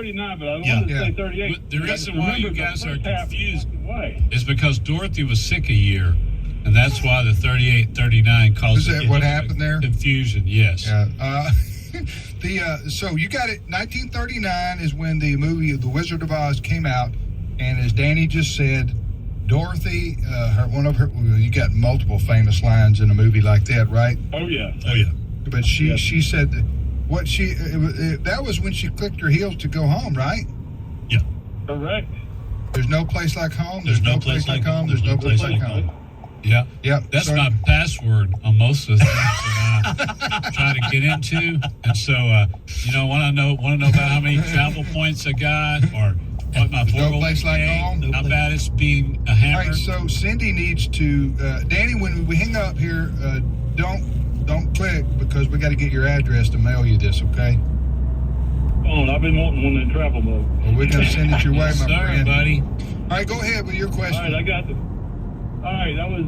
39, but I wanted to say 38. But the reason why you guys are confused Way. is because Dorothy was sick a year, and that's why the 38, 39 caused Is that what happened there? Confusion, yes. Yeah. So you got it. 1939 is when the movie The Wizard of Oz came out, and as Danny just said, Dorothy, you got multiple famous lines in a movie like that, right? Oh yeah. But she said that was when she clicked her heels to go home, right? Yeah. Correct. There's no place like home. There's no place like home. There's no place like home. Yeah. Yep. That's my password on most of the things that I try to get into. And so, want to know about how many travel points I got, or what my no place like home. How bad it's being a hammer. All right. So Cindy needs to, Danny, when we hang up here, don't click, because we got to get your address to mail you this. Okay. Oh, I've been wanting one in travel mode. Well, we're gonna send it your way, yes, my sir, friend. Buddy. All right, go ahead with your question. All right, I got it. All right, that was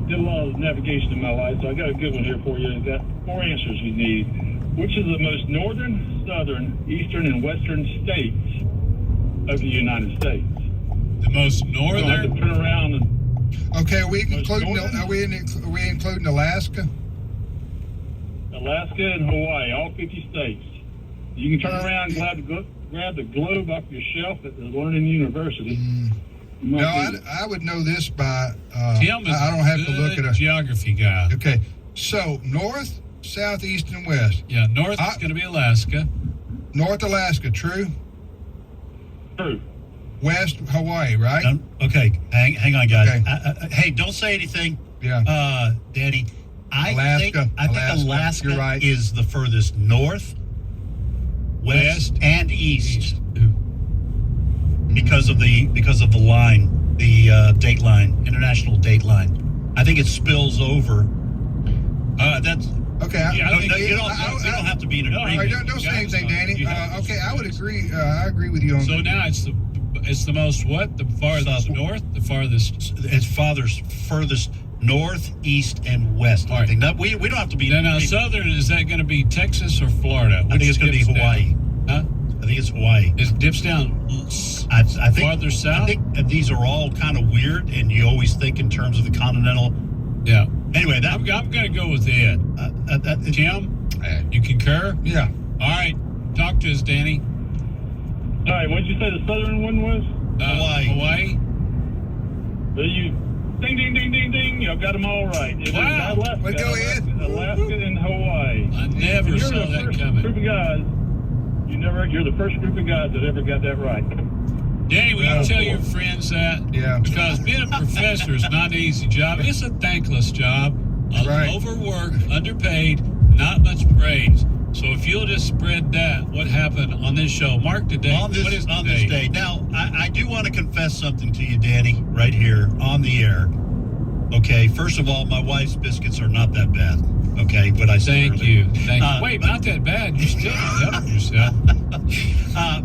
did a lot of navigation in my life, so I got a good one here for you. I got 4 answers you need. Which is the most northern, southern, eastern, and western states of the United States? The most You don't have to northern. turn around and Okay, are we including northern? are we including Alaska? Alaska and Hawaii, all 50 states. You can turn around and grab the globe off your shelf at the Learning University. No, I would know this by. Tim is I don't have to look at a a geography guy. Okay, so north, south, east, and west. Yeah, north is going to be Alaska. North Alaska, true. True. West Hawaii, right? Okay, hang on, guys. Okay. Hey, don't say anything. Yeah. Danny, I think Alaska, Alaska you're right. is the furthest north, west, and east because of the line, the date line, international date line. I think it spills over. That's Okay. Yeah, you don't have to be in All right, agreement. don't say anything, Danny. Yeah. Okay, I would agree. I agree with you on So that. now it's the most what? The farthest north? The farthest. It's furthest north, east, and west. All right. I think that we don't have to be. Now southern, is that going to be Texas or Florida? I think it's going to be Hawaii. Huh? I think it's Hawaii. It dips down I think farther south? I think these are all kind of weird, and you always think in terms of the continental. Yeah. Anyway, I'm going to go with Ed. Tim, you concur? Yeah. All right. Talk to us, Danny. All right, what did you say the southern one was? Hawaii. Well, you ding, ding, ding, ding, ding. Y'all got them all right. It Wow. was Alaska, Well, go ahead. Alaska and Hawaii. I never You're saw the that first coming. group of guys. You're the first group of guys that ever got that right. Danny, will you tell your friends that? Yeah. Because being a professor is not an easy job. It's a thankless job. Right. Overworked, underpaid, not much praise. So if you'll just spread that, what happened on this show, mark the date. On this, what is on the this date? day. Now, I do want to confess something to you, Danny, right here on the air. Okay, first of all, my wife's biscuits are not that bad. Okay, but I said Thank earlier. you. Wait, not that bad. You still help yourself.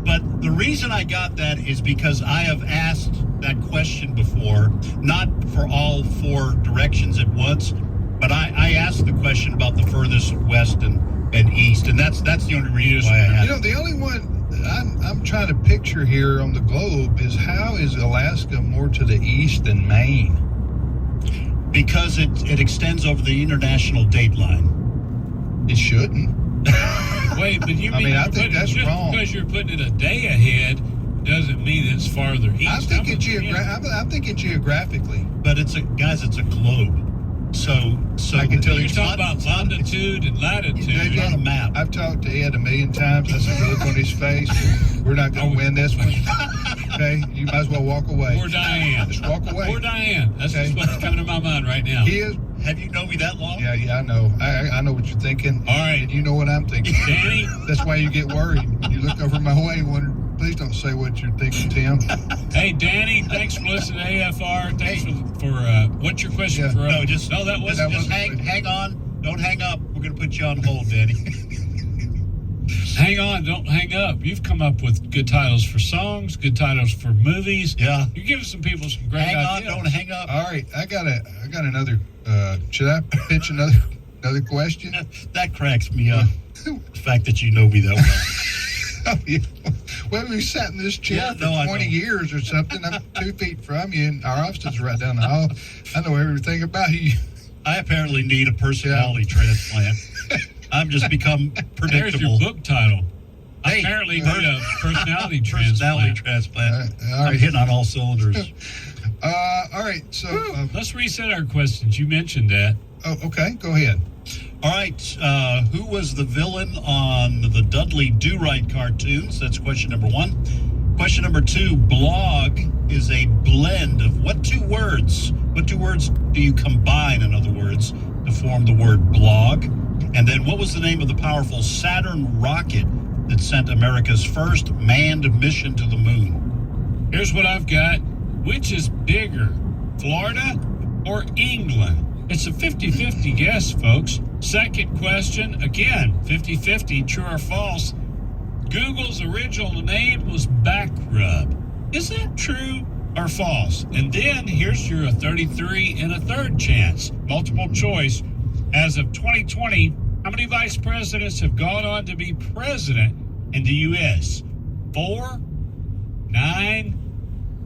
But the reason I got that is because I have asked that question before, not for all 4 directions at once, but I asked the question about the furthest west and east, and that's the only reason why I had it. The only one I'm trying to picture here on the globe is how is Alaska more to the east than Maine? Because it extends over the international date line. It shouldn't. Wait, but you mean I think that's just wrong. because you're putting it a day ahead doesn't mean it's farther east. I'm thinking geographically. But it's a globe. So I can tell You're you. talking about longitude and latitude. It's on a map. I've talked to Ed a million times. I see the look on his face. We're not going to win this one. Okay, you might as well walk away. Poor Diane. Just walk away. Poor Diane. That's Okay. just what's coming to my mind right now. He is. Have you known me that long? Yeah, I know. I know what you're thinking. All right. And you know what I'm thinking. Danny, That's why you get worried. You look over my way and wonder, please don't say what you're thinking, Tim. hey, Danny, thanks for listening to AFR. Thanks for what's your question Yeah. for us? No, that wasn't that just wasn't- Hang on. Don't hang up. We're going to put you on hold, Danny. hang on, don't hang up. You've come up with good titles for songs, good titles for movies. Yeah. You're giving some people some great Hang on. ideas. Don't hang up. All right, I got another. Should I pitch another question? That cracks me up. The fact that you know me that well. Well, we sat in this chair Yeah, for no, I 20 know. years or something. I'm 2 feet from you, and our office is right down the hall. I know everything about you. I apparently need a personality transplant. I'm just become There's predictable. your book title. Hey, Apparently, need a personality Personality transplant. transplant. All I'm right. hitting on all cylinders. All right. So, Let's reset our questions. You mentioned that. okay. Go ahead. All right. Who was the villain on the Dudley Do-Right cartoons? That's question number 1. Question number 2. Blog is a blend of what 2 words? What 2 words do you combine, in other words, to form the word blog? And then what was the name of the powerful Saturn rocket that sent America's first manned mission to the moon? Here's what I've got. Which is bigger, Florida or England? It's a 50-50 guess, folks. Second question, again, 50-50, true or false. Google's original name was Backrub. Is that true or false? And then here's your 33 and a third chance. Multiple choice. As of 2020, how many vice presidents have gone on to be president in the U.S.? 4, 9,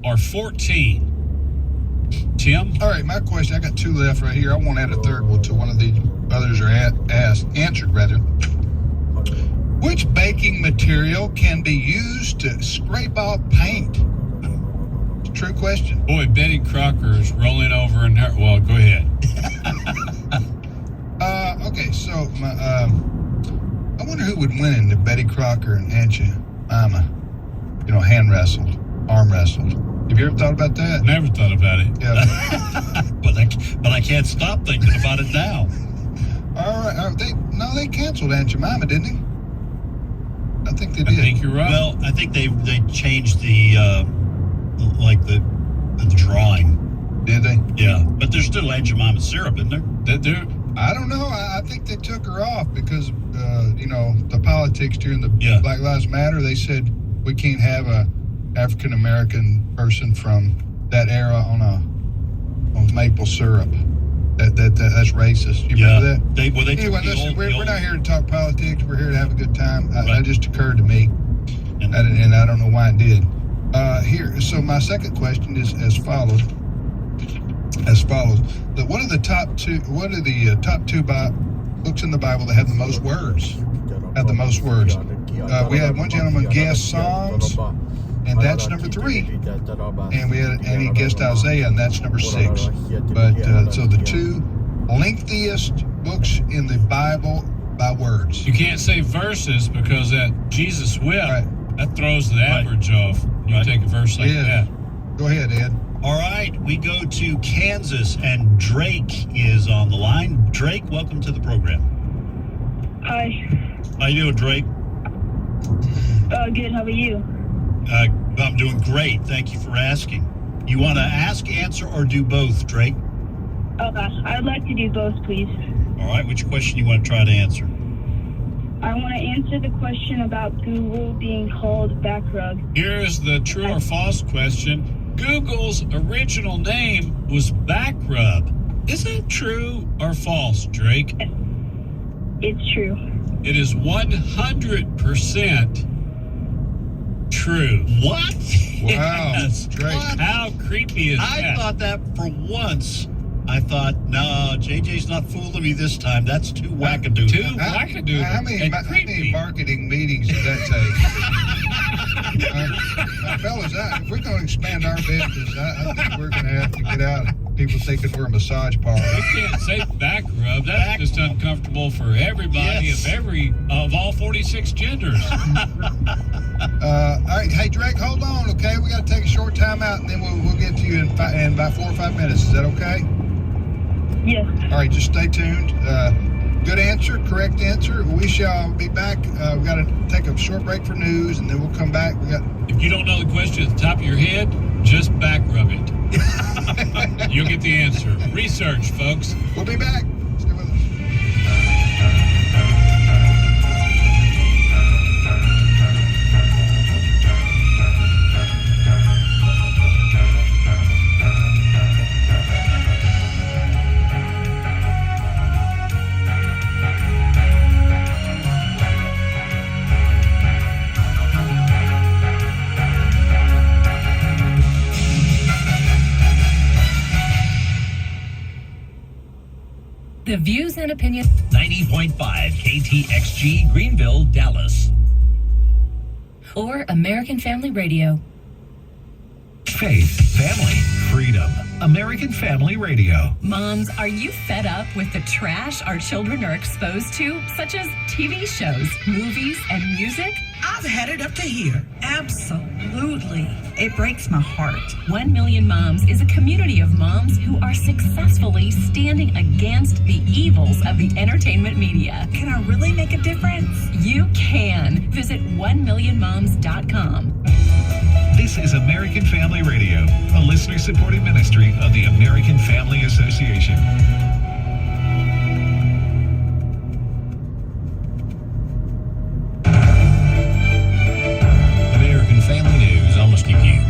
or 14? Tim? All right. My question. I got 2 left right here. I won't add a third one to one of the others are answered rather. Which baking material can be used to scrape off paint? It's a true question. Boy, Betty Crocker is rolling over in her. Well, go ahead. Okay, so I wonder who would win in the Betty Crocker and Aunt Jemima, hand wrestled, arm wrestled. Have you ever thought about that? Never thought about it. Yeah. But I can't stop thinking about it now. All right. They canceled Aunt Jemima, didn't they? I think they I did. think you're right. Well, I think they changed the the drawing. Did they? Yeah, but there's still Aunt Jemima syrup in there. I don't know. I think they took her off because, the politics during the Black Lives Matter. They said we can't have a African American person from that era on maple syrup. That's racist. You remember that? They Anyway, took the listen, old, we're not here to talk politics. We're here to have a good time. Right. That just occurred to me, and I don't know why it did. So my second question is as follows. What are the top two books in the Bible that have the most words? We had one gentleman guess Psalms, and that's number 3. And he guessed Isaiah, and that's number 6. But so the 2 lengthiest books in the Bible by words. You can't say verses because that Jesus whip, that throws the average off. You take a verse like that. Go ahead, Ed. All right, we go to Kansas, and Drake is on the line. Drake, welcome to the program. Hi. How you doing, Drake? Good. How are you? I'm doing great. Thank you for asking. You want to ask, answer, or do both, Drake? I'd like to do both, please. All right, which question you want to try to answer? I want to answer the question about Google being called Backrub. Here's the true or false question. Google's original name was Backrub. Is that true or false, Drake? It's true. It is 100% true. What? Wow, Yes. Drake. What? How creepy is I that? thought that for once. I thought, no, JJ's not fooling me this time. That's too wackadoodle. Too wackadoodle How many and creepy. marketing meetings did that take? Fellas, if we're going to expand our business, I think we're going to have to get out of people thinking we're a massage parlor. You can't say back rub. That's just uncomfortable for everybody of all 46 genders. All right, hey Drake, hold on, okay? We got to take a short time out, and then we'll get to you in about 4 or 5 minutes. Is that okay? Yes. All right, just stay tuned. Good answer, correct answer. We shall be back. We got to take a short break for news, and then we'll come back. If you don't know the question at the top of your head, just back rub it. You'll get the answer. Research, folks. We'll be back. Stay with us. The views and opinions. 90.5 KTXG Greenville, Dallas. Or American Family Radio. Faith, family, freedom. American Family Radio. Moms, are you fed up with the trash our children are exposed to, such as TV shows, movies, and music? I've had it up to here. Absolutely. It breaks my heart. 1 Million Moms is a community of moms who are successfully standing against the evils of the entertainment media. Can I really make a difference? You can. Visit 1millionmoms.com. This is American Family Radio, a listener-supported ministry of the American Family Association. American Family News, almost keep you.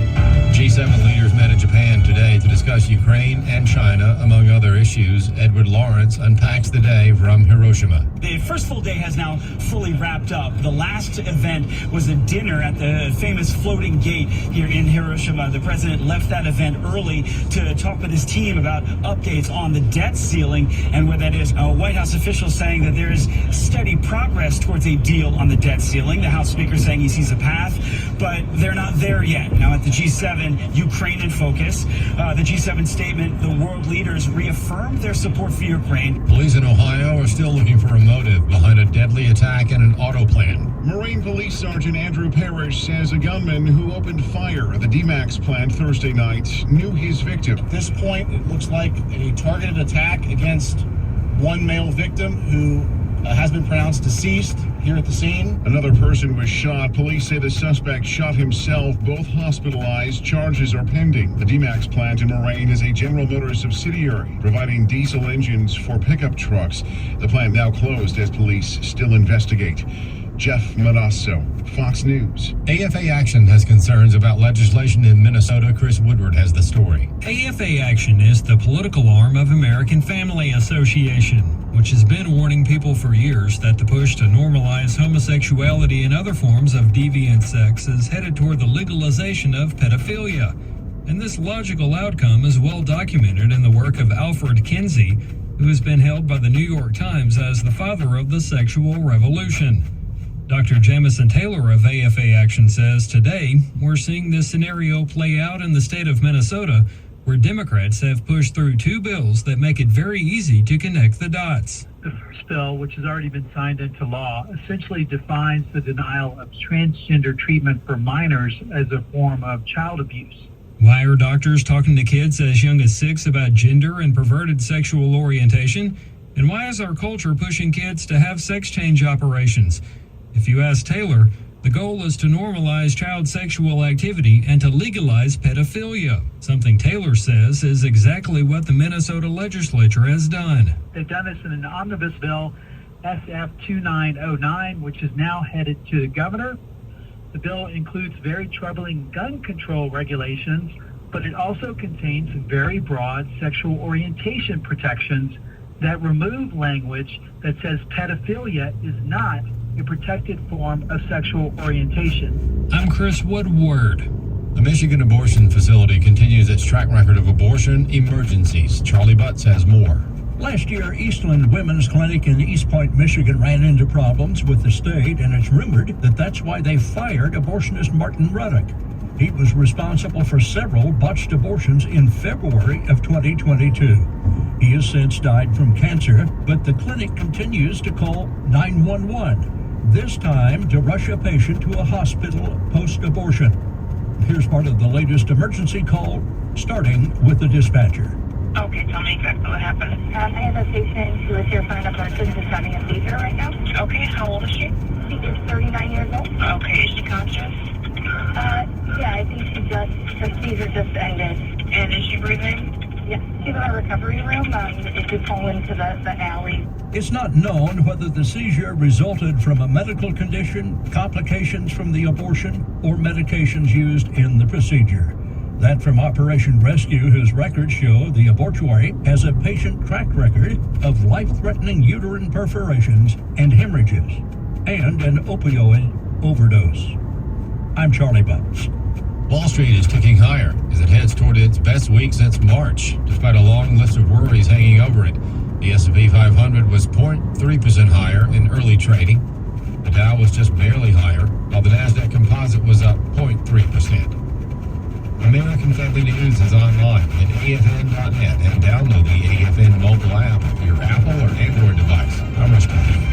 G7 leaders met in Japan today to discuss Ukraine and China, among other issues. Edward Lawrence unpacks the day from Hiroshima. The first full day has now fully wrapped up. The last event was a dinner at the famous floating gate here in Hiroshima. The president left that event early to talk with his team about updates on the debt ceiling and where that is. White House officials saying that there is steady progress towards a deal on the debt ceiling. The House Speaker saying he sees a path, but they're not there yet. Now at the G7, Ukraine in focus. The G7 statement, the world leaders reaffirmed their support for Ukraine. Police in Ohio are still looking for a motive behind a deadly attack in an auto plant. Marine Police Sergeant Andrew Parrish says a gunman who opened fire at the D-Max plant Thursday night knew his victim. At this point, it looks like a targeted attack against one male victim who has been pronounced deceased here at the scene. Another person was shot. Police say the suspect shot himself. Both hospitalized. Charges are pending. The D-Max plant in Moraine is a General Motors subsidiary, providing diesel engines for pickup trucks. The plant now closed as police still investigate. Jeff Manasso, Fox News. AFA Action has concerns about legislation in Minnesota. Chris Woodward has the story. AFA Action is the political arm of American Family Association, which has been warning people for years that the push to normalize homosexuality and other forms of deviant sex is headed toward the legalization of pedophilia. And this logical outcome is well documented in the work of Alfred Kinsey, who has been hailed by the New York Times as the father of the sexual revolution. Dr. Jamison Taylor of AFA Action says today we're seeing this scenario play out in the state of Minnesota, where Democrats have pushed through two bills that make it very easy to connect the dots. The first bill, which has already been signed into law, essentially defines the denial of transgender treatment for minors as a form of child abuse. Why are doctors talking to kids as young as 6 about gender and perverted sexual orientation? And why is our culture pushing kids to have sex change operations? If you ask Taylor, the goal is to normalize child sexual activity and to legalize pedophilia, something Taylor says is exactly what the Minnesota legislature has done. They've done this in an omnibus bill, SF 2909, which is now headed to the governor. The bill includes very troubling gun control regulations, but it also contains very broad sexual orientation protections that remove language that says pedophilia is not a protected form of sexual orientation. I'm Chris Woodward. The Michigan abortion facility continues its track record of abortion emergencies. Charlie Butts has more. Last year, Eastland Women's Clinic in East Point, Michigan ran into problems with the state, and it's rumored that that's why they fired abortionist Martin Ruddock. He was responsible for several botched abortions in February of 2022. He has since died from cancer, but the clinic continues to call 911. This time to rush a patient to a hospital post-abortion. Here's part of the latest emergency call, starting with the dispatcher. Okay, tell me exactly what happened. I have a patient who is here for an abortion who's having a seizure right now. Okay, how old is she? She is 39 years old. Okay, is she conscious? Yeah, I think her seizure just ended. And is she breathing? Yeah, she's in a recovery room. If you pull into the alley. It's not known whether the seizure resulted from a medical condition, complications from the abortion, or medications used in the procedure. That from Operation Rescue, whose records show the abortuary has a patient track record of life-threatening uterine perforations and hemorrhages, and an opioid overdose. I'm Charlie Butts. Wall Street is ticking higher as it heads toward its best week since March, despite a long list of worries hanging over it. The S&P 500 was 0.3% higher in early trading. The Dow was just barely higher, while the Nasdaq Composite was up 0.3%. American Family News is online at afn.net and download the AFN mobile app for your Apple or Android device. I'm Rich McKee.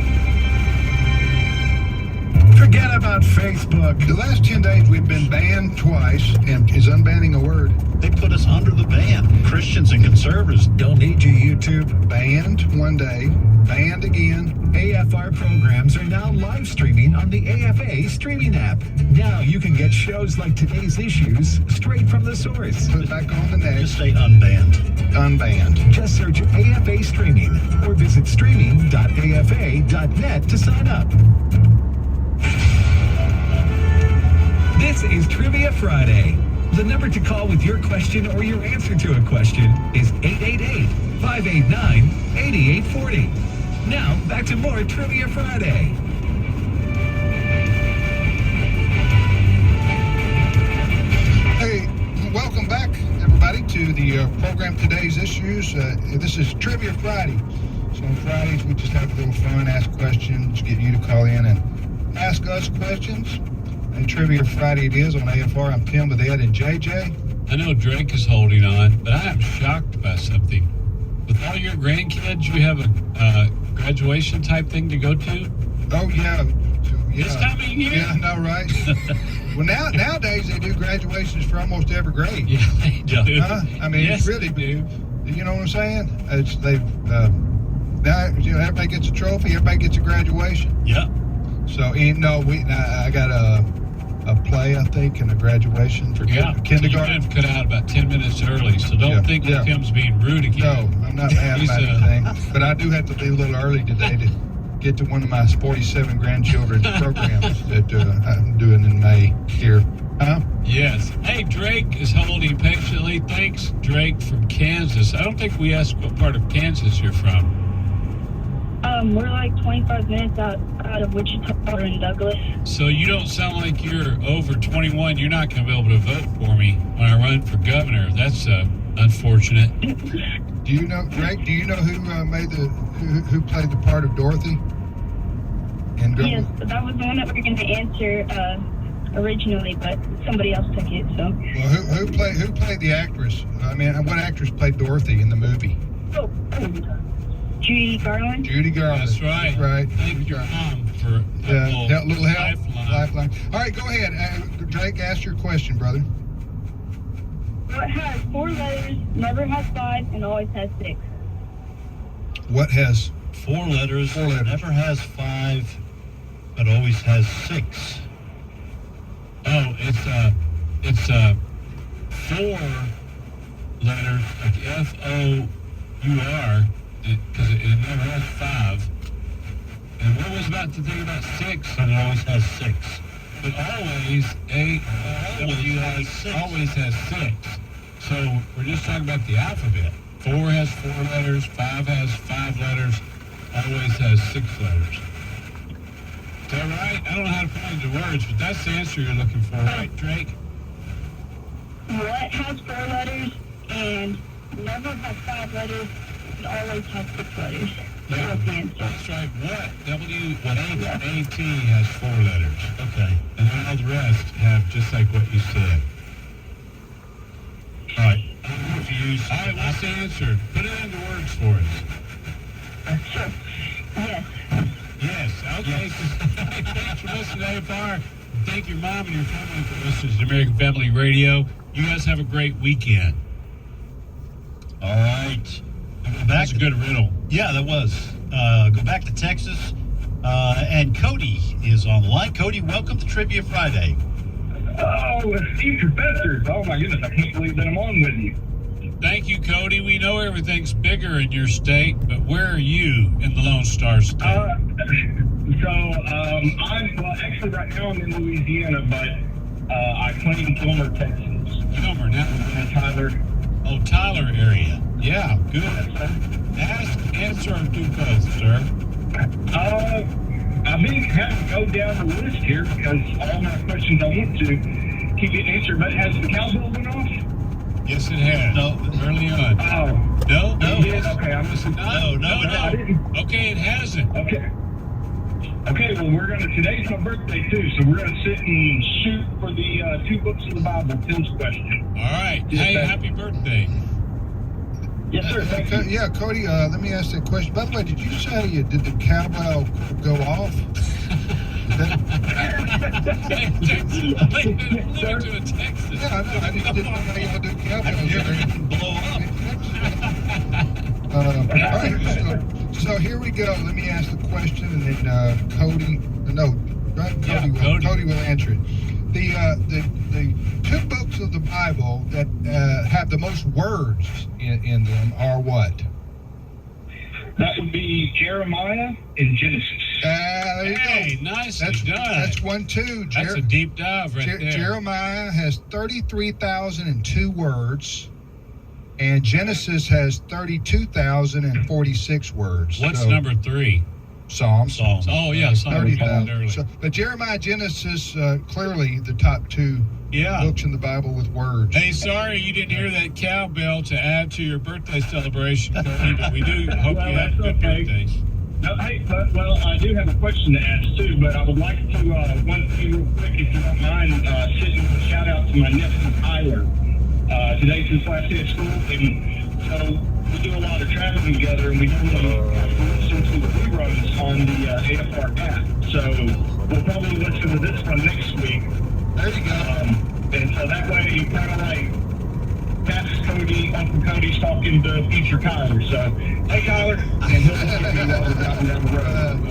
Forget about Facebook. The last 10 days we've been banned twice, and is unbanning a word? They put us under the ban. Christians and conservatives Don't need you, YouTube. Banned one day, banned again. AFR programs are now live streaming on the AFA streaming app. Now you can get shows like today's issues straight from the source. Put back on the next. just stay unbanned. Unbanned. Just search AFA streaming or visit streaming.afa.net to sign up. This is Trivia Friday. The number to call with your question or your answer to a question is 888-589-8840. Now, back to more Trivia Friday. Hey, welcome back, everybody, to the program Today's Issues. This is Trivia Friday. So on Fridays, we just have a little fun, ask questions, get you to call in and ask us questions. And Trivia Friday it is on AFR. I'm Tim with Ed and JJ. I know Drake is holding on, but I am shocked by something. With all your grandkids, you have a graduation type thing to go to? Oh, yeah. This time of year? Yeah, I know, right? Well, nowadays they do graduations for almost every grade. Yeah, they do. I mean, yes, it's really, they do. You know what I'm saying? Now, everybody gets a trophy, everybody gets a graduation. Yeah. So, I got a play, I think, and a graduation for kindergarten. You've cut out about 10 minutes early, so don't think that Tim's being rude again. No, I'm not mad about anything. But I do have to leave a little early today to get to one of my 47 grandchildren's programs that I'm doing in May here. Huh? Yes. Hey, Drake is holding patiently. Thanks, Drake from Kansas. I don't think we asked what part of Kansas you're from. We're like 25 minutes out of Wichita or in Douglas. So you don't sound like you're over 21. You're not going to be able to vote for me when I run for governor. That's unfortunate. Do you know, Drake? Do you know who who played the part of Dorothy? Yes, that was the one that we were going to answer originally, but somebody else took it. So. Well, who played the actress? I mean, what actress played Dorothy in the movie? Oh. Judy Garland. Judy Garland. That's right. That's right. Thank your mom for a little help. Lifeline. All right, go ahead. Drake, ask your question, brother. What has 4 letters, never has 5, and always has 6? What has 4 letters, never has 5, but always has 6? Oh, it's 4 letters, like F-O-U-R, because it never has 5. And what was about the thing about 6? But it always has 6. But always has 6. So we're just talking about the alphabet. 4 has 4 letters, 5 has 5 letters, always has 6 letters. Is that right? I don't know how to put it into words, but that's the answer you're looking for, right, Drake? What has 4 letters and never has 5 letters and always has 6 letters? Yeah, that's right. What? W-A-T has 4 letters. Okay. And then all the rest have just like what you said. All right. I'm confused. All right, what's the answer? Put it into words for us. Sure. Yes. Yes. Okay. Thanks for listening to AFR. Thank your mom and your family for listening to American Family Radio. You guys have a great weekend. All right. That's a good riddle. Yeah, that was. Go back to Texas. And Cody is on the line. Cody, welcome to Trivia Friday. Oh, Steve Professor. Oh, my goodness. I can't believe that I'm on with you. Thank you, Cody. We know everything's bigger in your state, but where are you in the Lone Star State? Actually right now I'm in Louisiana, but I claim Kilmer, Texas. Kilmer, now? Tyler. Oh, Tyler area. Yeah, good. Answer or do both, sir. I've been having to go down the list here because all my questions I want to keep getting answered, but has the cowbell went off? Yes, it has. No, early on. Oh, No? No. Okay, I'm listening. No. Okay, it hasn't. Okay. Okay, well, today's my birthday, too, so we're going to sit and shoot for the 2 books of the Bible, Tim's question. All right. Hey, happy birthday. Yes, sir. Thank you. Yeah, Cody, let me ask that question. By the way, did you say did the cowbell go off? To a Texas. Yeah, I know. I didn't know how you do cowbells. Blow up. All right, so here we go. Let me ask the question, and then Cody will answer it. The 2 books of the Bible that have the most words in them are what? That would be Jeremiah and Genesis. There you Hey, go. nicely done. That's 1, 2. That's a deep dive right there. Jeremiah has 33,002 words, and Genesis has 32,046 words. What's number 3? Psalms. Oh, yeah, Psalms. 30,000. So, but Jeremiah, Genesis, clearly the top 2 books in the Bible with words. Hey, sorry you didn't hear that cowbell to add to your birthday celebration. We do hope you have a good birthday. No, hey, well, I do have a question to ask, too, but I would like to, one thing real quick, if you don't mind, sitting with a shout-out to my nephew, Tyler. Today's his last day of school, and so we do a lot of traveling together, and we listen to the reruns on the AFR app. So we'll probably listen to this one next week. There you go. And so that way, you kind of like past Cody, Uncle Cody's talking to future Kyler. So, hey, Kyler, and he'll listen to you while we're driving down the road.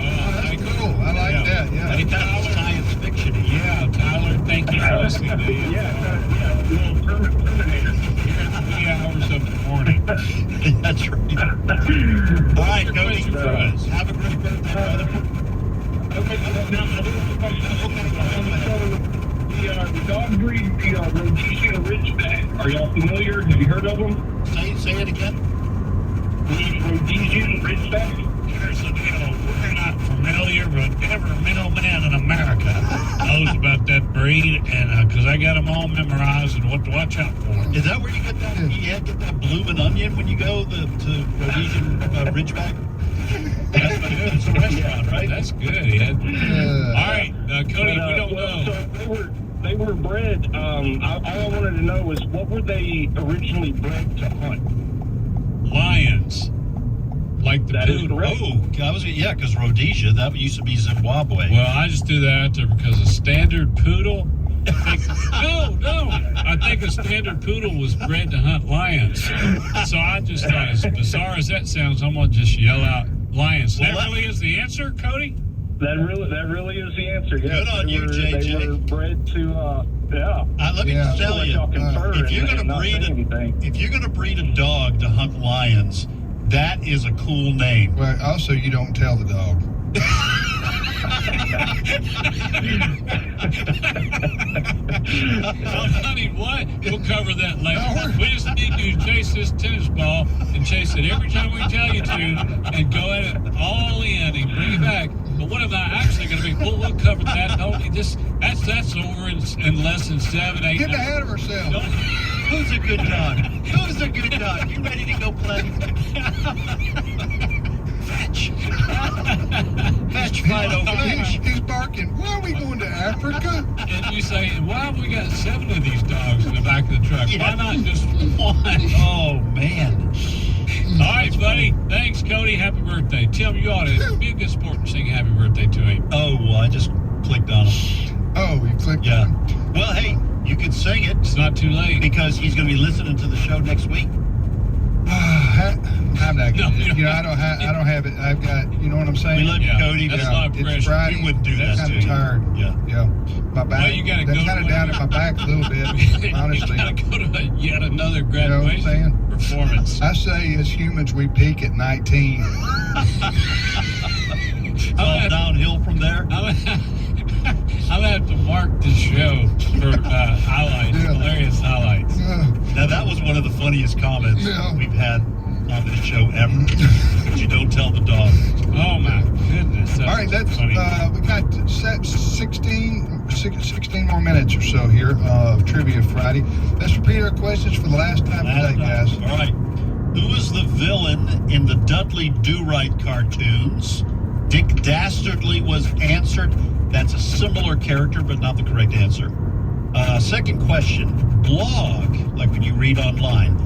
That's cool. I like that. Yeah. Hey, that's science fiction. Yeah, Tyler, thank you for listening to you. Yeah, little Terminator. 3 hours of the morning. That's right. All right, Cody. Have a great birthday, brother. Okay, now I do have a question. The dog breed, the Rhodesian Ridgeback. Are y'all familiar? Have you heard of them? Say it again. The Rhodesian Ridgeback. Here's the deal. We're not familiar, but every middleman in America knows about that breed, and because I got them all memorized and what to watch out for. Is that where you get that? You get that bloomin' onion when you go to Rhodesian Ridgeback? That's good. It's a restaurant, right? That's good, Ed. All right, Cody, we don't know. So they were bred. All I wanted to know was what were they originally bred to hunt? Lions. Like the poodle. Because Rhodesia, that used to be Zimbabwe. Well, I just threw that out there because a standard poodle. I think a standard poodle was bred to hunt lions. So I just thought, as bizarre as that sounds, I'm gonna just yell out lions. Well, that really is the answer, Cody? That really is the answer. Yeah. Good on you, JJ. They were bred to. Let me just tell you, if you're gonna breed a dog to hunt lions, that is a cool name. Well, also you don't tell the dog. Honey, what? We'll cover that later. We just need you to chase this tennis ball and chase it every time we tell you to, and go at it all in and bring it back. But what am I actually going to be? We'll cover that. That's over in less than 7, 8. Getting ahead of ourselves. Who's a good dog? Who's a good dog? You ready to go play? Fetch. Fetch right over here. He's barking. Why are we going to Africa? And you say, why have we got 7 of these dogs in the back of the truck? Why not just 1? Oh, man. All right, buddy. Thanks, Cody. Happy birthday. Tim, you ought to be a good sport and sing happy birthday to him. Oh, well, I just clicked on him. Oh, you clicked on him? Well, hey, you could sing it. It's not too late. Because he's going to be listening to the show next week. I'm not gonna. I don't have it. I've got. You know what I'm saying? We love you, Cody. That's a lot of pressure. It's Friday. We wouldn't do that. I'm tired. Yeah. My back. Well, you gotta go kind of down in my back a little bit. Honestly, you gotta go to yet another graduation you know what I'm saying? Performance. I say, as humans, we peak at 19. All downhill from there. I'm gonna have to mark the show for highlights, hilarious highlights. Now that was one of the funniest comments we've had on this show ever. But you don't tell the dog. Oh my goodness! All right, that's funny. We got 16 more minutes or so here of Trivia Friday. Let's repeat our questions for the last time today, guys. All right. Who is the villain in the Dudley Do-Right cartoons? Dick Dastardly was answered. That's a similar character, but not the correct answer. Second question. Blog, like when you read online.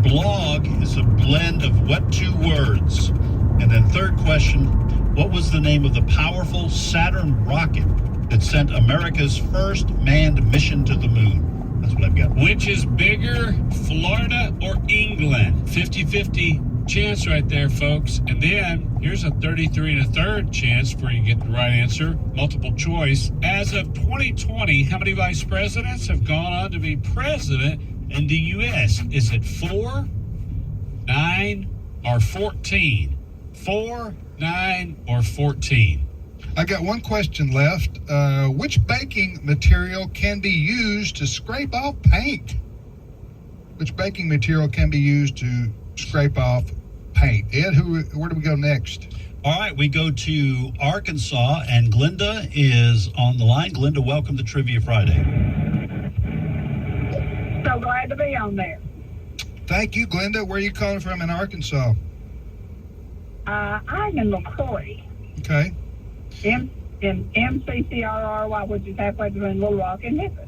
Blog is a blend of what two words? And then third question. What was the name of the powerful Saturn rocket that sent America's first manned mission to the moon? That's what I've got. Which is bigger, Florida or England? 50-50 chance right there, folks. And then here's a 33 1/3 chance for you to get the right answer. Multiple choice. As of 2020, how many vice presidents have gone on to be president in the U.S.? Is it 4, 9, or 14? 4, 9, or 14? I got one question left. Which baking material can be used to scrape off paint? Which baking material can be used to scrape off paint? Ed, where do we go next? All right, we go to Arkansas, and Glinda is on the line. Glinda, welcome to Trivia Friday. So glad to be on there. Thank you, Glinda. Where are you calling from in Arkansas? I'm in LaCroix. Okay. In MCCRRY, which is halfway between Little Rock and Memphis.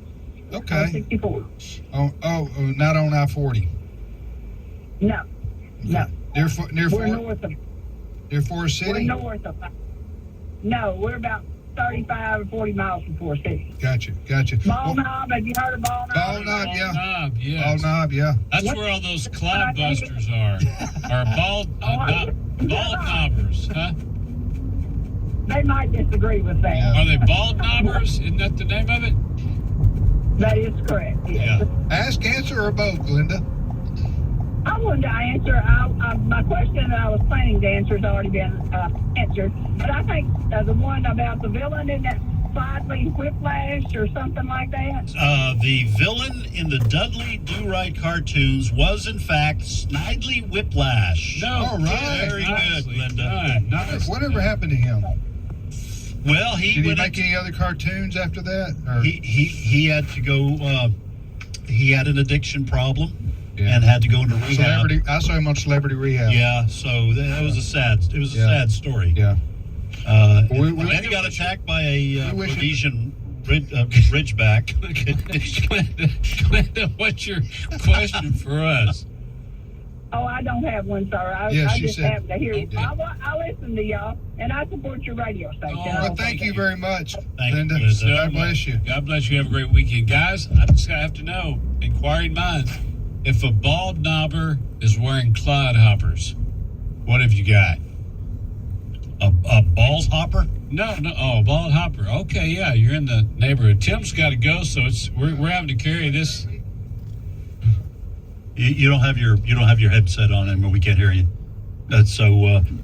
Okay. 64. Oh, not on I-40. No. Near We're north of. Near Forest City? We're north of. No, we're about 35 or 40 miles from Forest City. Gotcha. Ball Knob, have you heard of Ball Knob? Ball Knob, yeah. Knob, yes. Ball Knob, yeah. That's where all those cloudbusters are. Or bald knobbers, huh? They might disagree with that. Yeah. Are they bald knobbers? Isn't that the name of it? That is correct, yes. Yeah. Ask, answer, or both, Glinda? I wanted to answer. My question that I was planning to answer has already been answered. But I think the one about the villain in that Sidley Whiplash or something like that. The villain in the Dudley Do-Right cartoons was, in fact, Snidely Whiplash. No. All right. Very good, Linda. Whatever happened to him? Well, Did he make any other cartoons after that? Or? He had to go. He had an addiction problem. Yeah. And had to go into rehab. I saw him on Celebrity Rehab. Yeah, so that was a sad story. Yeah. And he got attacked by a Rhodesian ridgeback. Glenda, what's your question for us? Oh, I don't have one, sir. I just happened to hear you. I listen to y'all, and I support your radio station. Well, thank you very much, Linda. God bless you. God bless you. Have a great weekend. Guys, I just have to know, inquiring minds, if a bald knobber is wearing clodhoppers, what have you got? A balls hopper? No. Oh, bald hopper. Okay, yeah, you're in the neighborhood. Tim's got to go, so we're having to carry this. You don't have your headset on anymore. We can't hear you.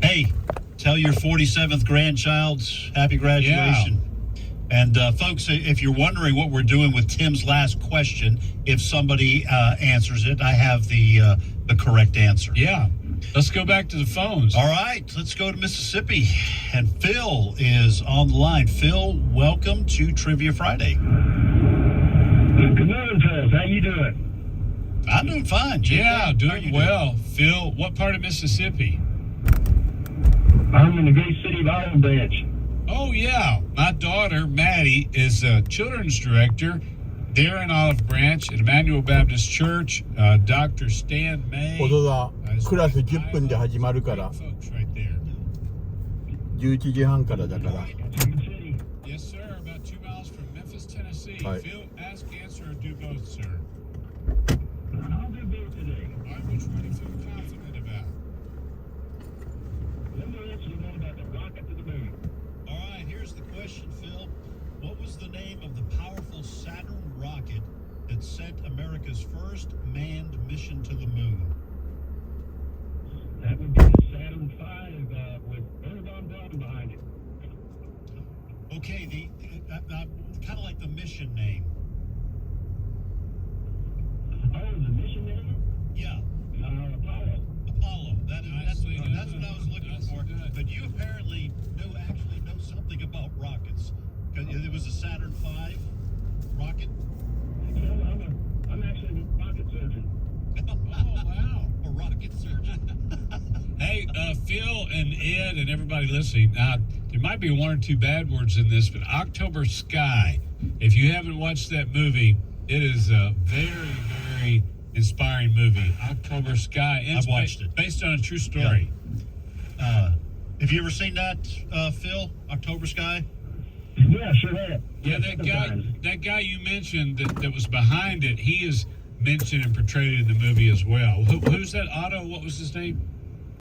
Hey, tell your 47th grandchild happy graduation. Yeah. And folks, if you're wondering what we're doing with Tim's last question, if somebody answers it, I have the correct answer. Yeah. Let's go back to the phones. All right, let's go to Mississippi. And Phil is on the line. Phil, welcome to Trivia Friday. Good morning, Phil. How you doing? I'm doing fine, Jim. Yeah, doing well. Phil, what part of Mississippi? I'm in the great city of Olive Branch. Oh, yeah. My daughter, Maddie, is a children's director there in Olive Branch at Emmanuel Baptist Church. Dr. Stan May. ことだ。クラス10分で始まるから。11時半からだから。Yes, sir. About 2 miles from Memphis, Tennessee. Phil, ask, answer, or do both, sir. I'll do both today. All right, which one do you feel confident about? Let me answer the one about the rocket to the moon. All right, here's the question, Phil. What was the name of the powerful Saturn rocket that sent America's first manned mission to the moon? That would be the Saturn V with Erdogan behind it. Okay, kind of like the mission name. Oh, the mission name? Yeah. Apollo. That's what I was looking for. But you apparently actually know something about rockets. It was a Saturn V rocket. I'm actually a rocket surgeon. Oh, wow. A rocket surgeon. Phil and Ed and everybody listening, now there might be one or two bad words in this, but October Sky, if you haven't watched that movie, it is a very, very inspiring movie. October Sky. I've watched it. Based on a true story. Have you ever seen that, Phil? October Sky? Yeah, sure have. Yeah, that guy you mentioned that was behind it, he is mentioned and portrayed in the movie as well. Who's that? Otto? What was his name?